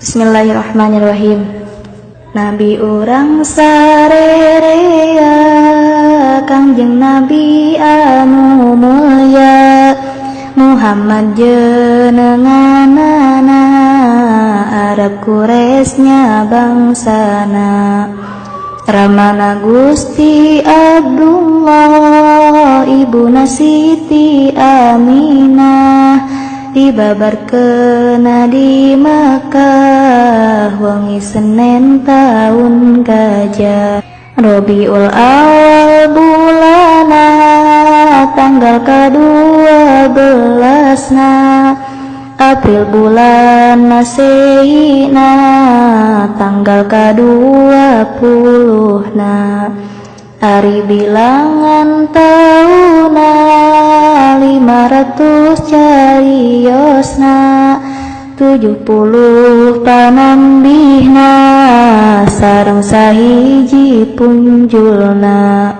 Bismillahirrahmanirrahim. Nabi urang sarerea Kangjeng Nabi anu mulya Muhammad jenenganana Arab Quraisy bangsana Ramana Gusti Abdullah Ibuna Siti Aminah dibabarkeun di Makkah wengi Senen tahun Gajah Rabiul Awal bulana tanggal ke-12 April bulan Masehina tanggal ke-20 Ari bilangan tahuna 500 cariosna 70 panambihna sareng sahiji punjulna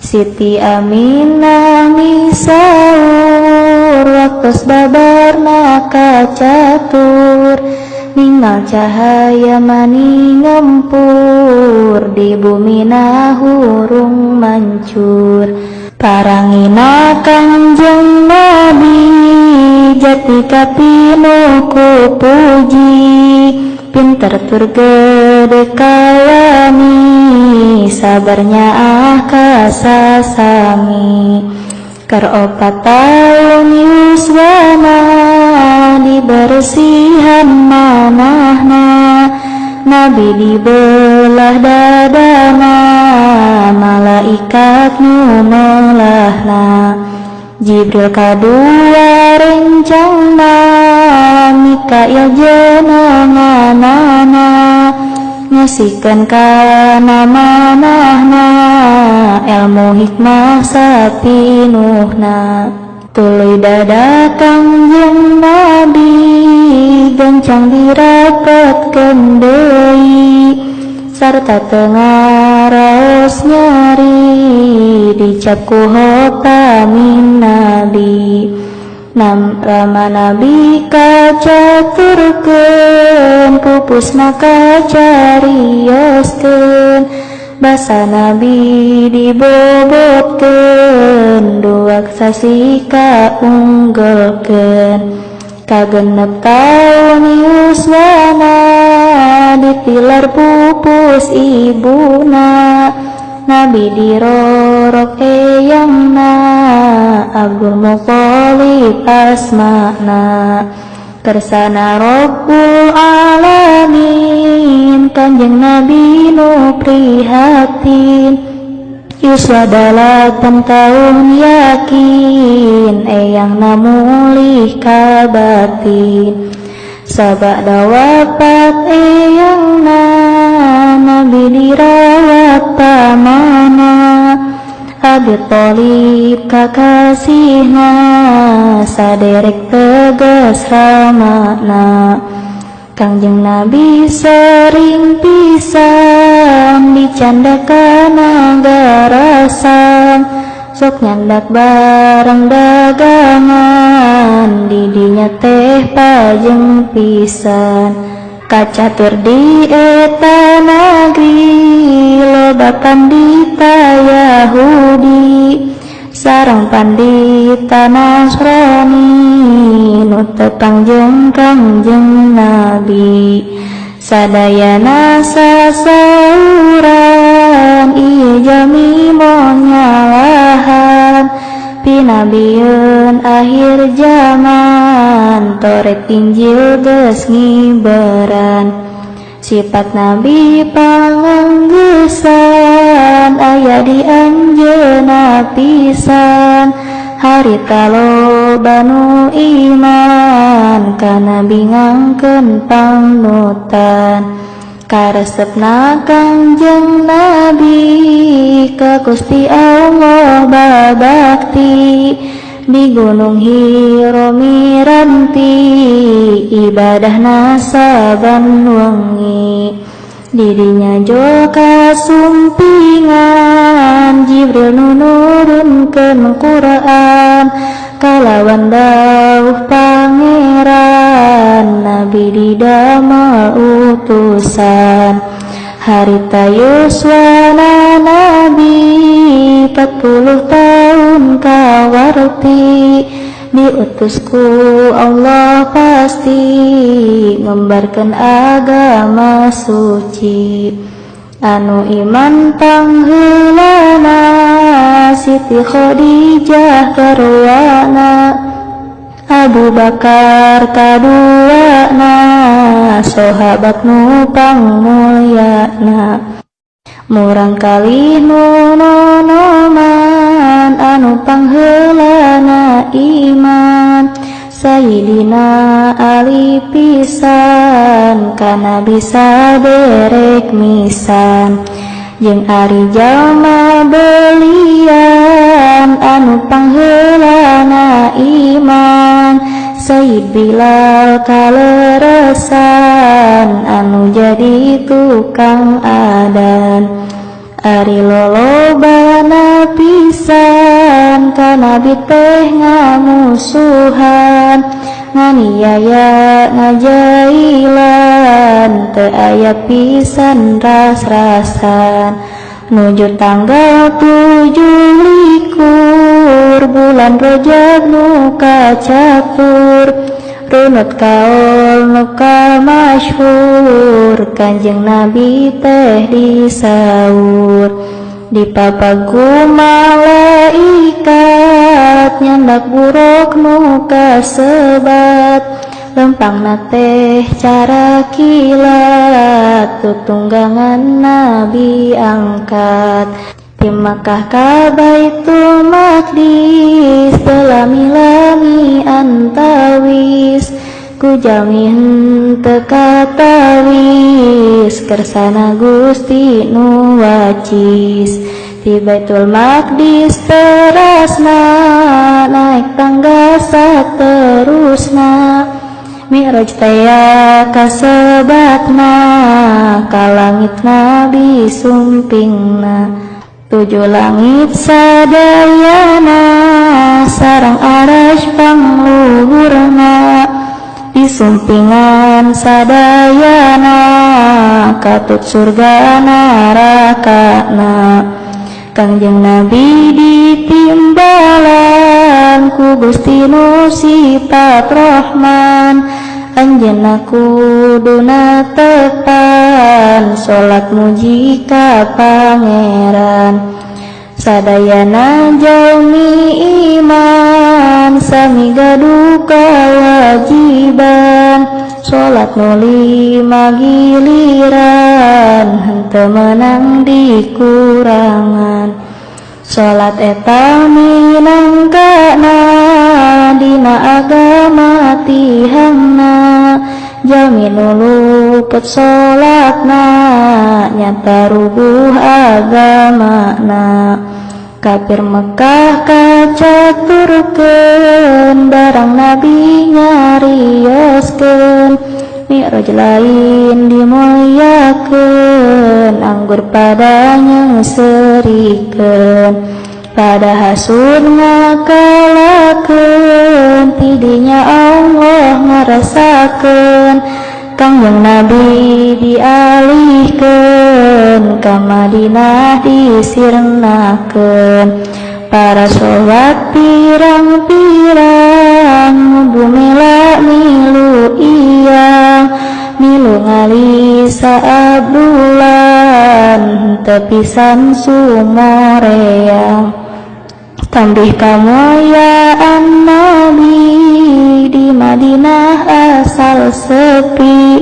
Siti Aminah misaur waktos babarna kacatur ninggal cahaya mani ngempur di bumi hurung mancur parangina Kangjeng Nabi jati kapinuku puji pinter tur gede kalami sabarnya kasasami Ker 4 tahun yuswana dibersihan manahna Nabi dibelah dadana malaikat nulahna Jibril kadua rencana Mikail jenenganana ngasihkan kana manahna ilmu hikmah sapinuhna tuluy dada Kangjeng Nabi gancang dirapatkeun deui sarta tengah raos nyari dicap ku hotamin Nabi Rama Nabi kacaturkeun pupusna kacarioskeun basa Nabi dibobotkeun duak sasi kaunggulkeun kagenep taun yuswana ditilar pupus ibuna Nabi dirorok eyangna Abdul Muthalib asmana kersana Rabbul Alamin Kanjeng Nabi nu prihatin yuswa 8 tahun yakin eyangna mulih ka batin sabada wafat eyangna Nabi dirawat pamana Abi Thalib kakasihna saderek tegas ramana Kangjeng Nabi sering pisan dicandakan garasam sok nyandak bareng dagangan didinya teh pajeng pisan kacatur di eta negeri loba pandita Yahudi sareng pandita Nasrani nu teu pangjeng Kangjeng Nabi sadayana sasauran ieu jami moal nyalahan pinabieun akhir zaman torek Injil geus ngiberan sifat Nabi panganggesan aya di anjeunna pisan harita loba nu iman ka Nabi ngangkeun pangnutan karesepna Kangjeng Nabi ka Gusti Allah babakti di Gunung Hiro miranti ibadahna saban wengi didinya jo kasumpingan Jibril nu nurunkeun Quran kalawan dawuh pangeran nabi didamel utusan harita yuswana nabi 40 tahun kawarti diutusku Allah pasti ngembarkan agama suci anu iman pangheulana Siti Khadijah garwana Abu Bakar kaduana sahabat nu pangmulyana murang kalih nu nonoman anu pangheulana iman Sayyidina Ali pisan kana bisa derek misan jeung ari jalma belian anu pangheulana iman Sayyid Bilal kaleresan anu jadi tukang adan ari lolobana pisan kana biteh ngamusuhan nganiaya ngajailan teu aya pisan ras-rasan nuju tanggal 7 likur bulan Rajab nu kacatur runut kaul nu kamasyhur Kanjeng Nabi teh disaur dipapagu malaikat nyandak buruk nu kasebat lempangna teh cara kilat tutunggangan Nabi angkat di Makkah ka Baitul Maqdis selami-lami antawis ku jalmi henteu katawis kersana Gusti nu wacis di Baitul Maqdis terasna naik tangga saterusna Mi'raj taya kasebatna ka langit Nabi sumpingna 7 langit sadayana sareng arasy pangluhurna disumpingan sadayana katut surga narakana Kangjeng Nabi ditimbalan ku Gusti nu sifat Rahman anjeunna kuduna tepan salat muji ka pangeran sadayana jalmi iman sami gaduh kawajiban salat nu 5 giliran henteu menang dikurangan salat eta minangkana dina agama tihangna jalmi nu luput salatna nyata rubuh agamana kafir Mekah kacaturkeun barang Nabi nyarioskeun Mi'raj lain dimulyakeun anggur padanya serikeun pada hasud ngakalakeun tidinya Allah ngarasakeun Kangjeng Nabi dialihkeun ka Madinah disirnakeun para sahabat pirang-pirang bumila milu iyang milu ngalisa abdulan tepisan sumoreang tambih kamuliaan Nabi di Madinah asal sepi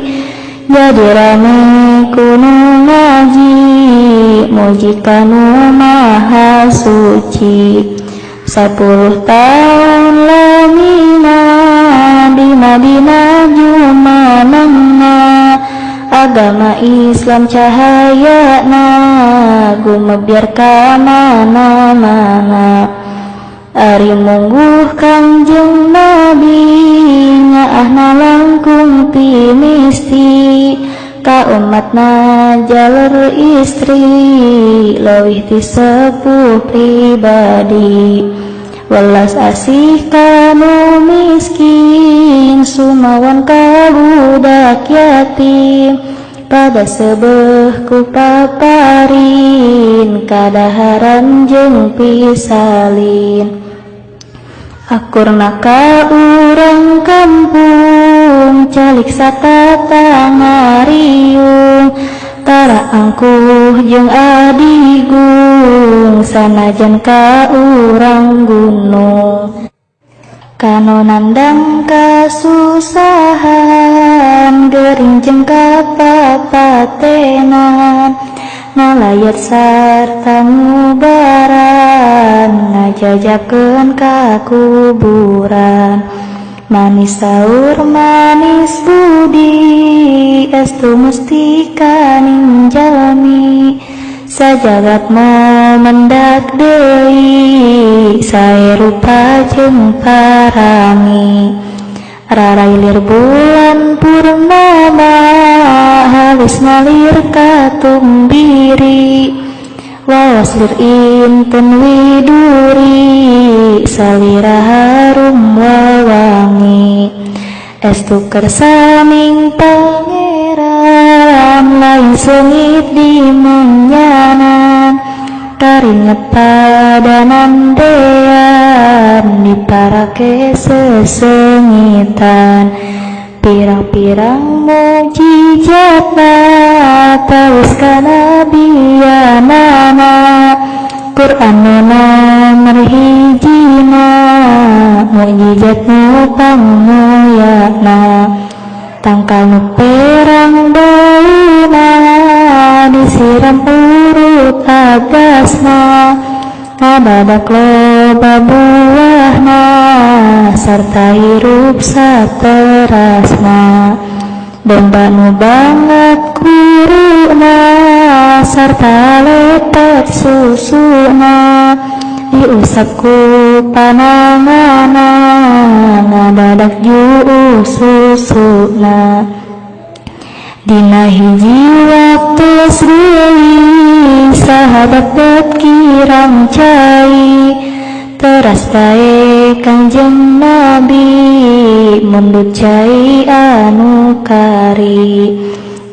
jadi rame kuno ngaji muji kanu maha suci 10 tahun lamina di Madinah jumanangna agama Islam cahayana gumebyar ka mana-mana ari mungguh Kangjeng Nabi nyaahna langkung ti misti ka umatna jalur istri leuwih ti sepuh pribadi welas asih kanu miskin sumawan ka budak yatim pada sebeh ku paparin kadaharan jeung pisalin akurna ka urang kampung calik satata ngariung tara angkuh jeung adigung sanajan ka urang gunung kanu nandang kasusahan gering jeung kapapatenan nalayat sarta ngubaran najajakeun ka kuburan manis saur manis budi estu mustika ning jalmi sajagat mau mendak deui sae rupa jeung parami rarailir bulan purnama halus ngalir ka tumbiri wawas lir inten widuri salira harum wawangi estu kersaning pangeran lain sengit di menyanan karinget padanan dean diparake sesengitan pirang-pirang mujizatna tawis kanabiyanana Quran nomor hijina mujizat nu panguyana tangkal nu perang dauna disiram urut agasna ngabadak loba buahna sarta hirup saterasna domba nu banget kuruna sarta lepet susuna diusap ku panangana ngabadak juu susuna dina hiji waktu srewi sahabat bet kirang cai teras bae kanjeng Nabi mundut cai anu kari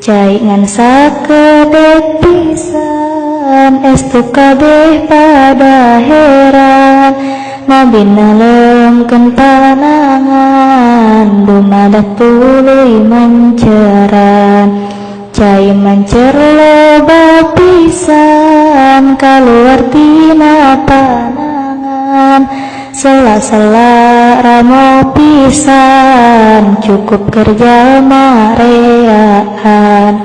cai ngan sakedek pisan estu kabeh pada heran Nabi nalengkeun panangan dumadak tuluy menceran cai mancer loba pisan kaluar tina panangan sela-sela ramo pisan cukup kerja mareaan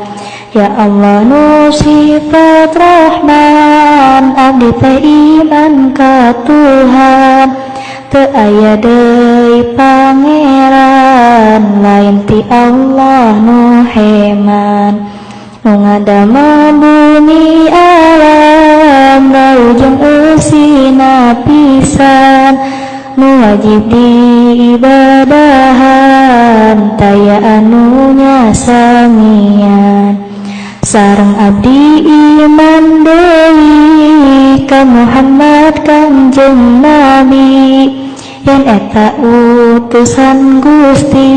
ya Allah nu sifat Rahman abdi teh iman ka Tuhan teu aya deui pangeran lain ti Allah nu heman nu ngadama bumi alam rau jeung eusina pisan nu wajib diibadahan taya anu nya samian sareng abdi iman deui ka Muhammad kanjeng Nabi yen eta utusan Gusti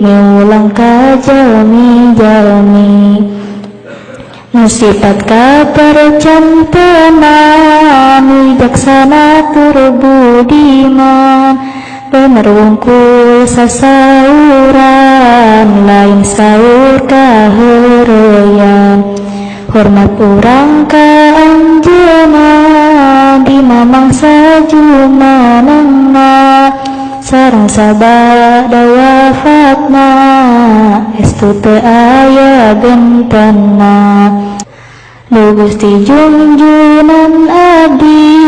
miulang ka jalmi-jalmi nu sifat kapercantenan wijaksana tur budiman bener wungkul sasauran lain saur kaheureyan hormat urang ka anjeunna di mamangsa jumanengna sareng sabada wafatna estu teu aya bentenna nu Gusti junjunan abdi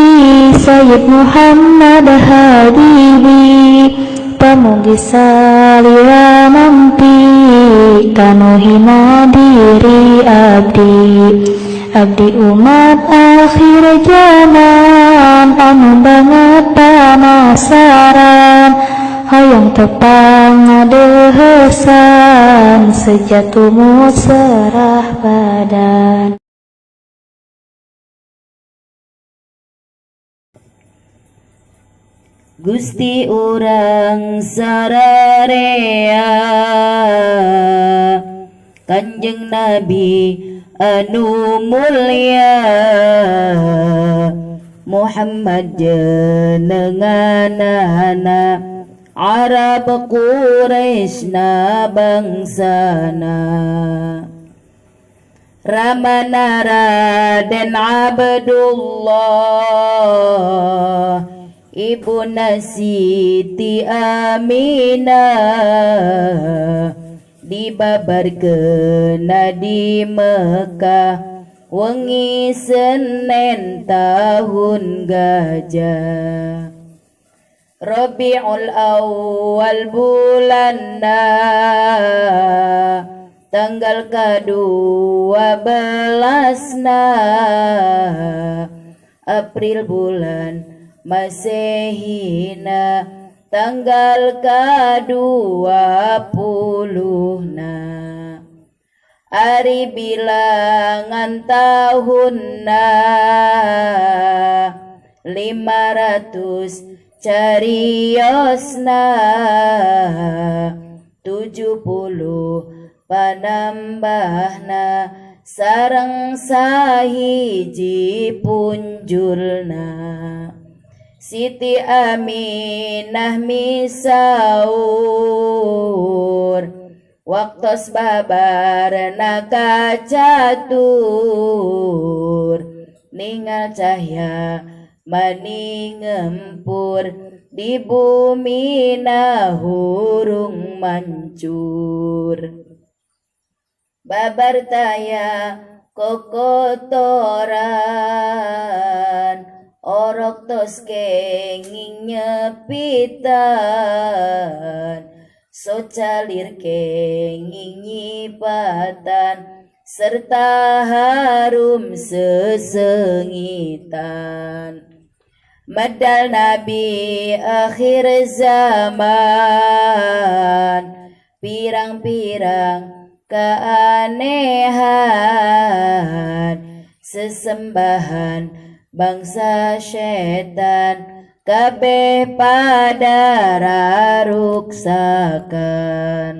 Sayyid Muhammad Habibi pamugi salira nampi kanu hina diri abdi umat akhir zaman anu banget panasaran hayang tepang ngadehesan sejatumu serah badan. Gusti urang sararea Kanjeng Nabi anu mulia Muhammad jenenganana Arab Quraisy bangsana Ramana Raden Abdullah Ibuna Siti Aminah dibabarkeun di Mekah wengi Senin tahun gajah Rabiul Awal bulanna tanggal ke-12 April bulan Masehina tanggal ke-20 Ari bilangan tahunna 500 cariosna 70 panambahna sareng sahiji punjulna Siti Aminah misaur waktos babarna kacatur ningal cahya mani ngempur di bumi hurung mancur babar taya kokotoran orok tos kenging nyepitan so calir kenging nyipatan serta harum sesengitan medal Nabi akhir zaman pirang-pirang keanehan sesembahan bangsa setan kabeh pada raruksakan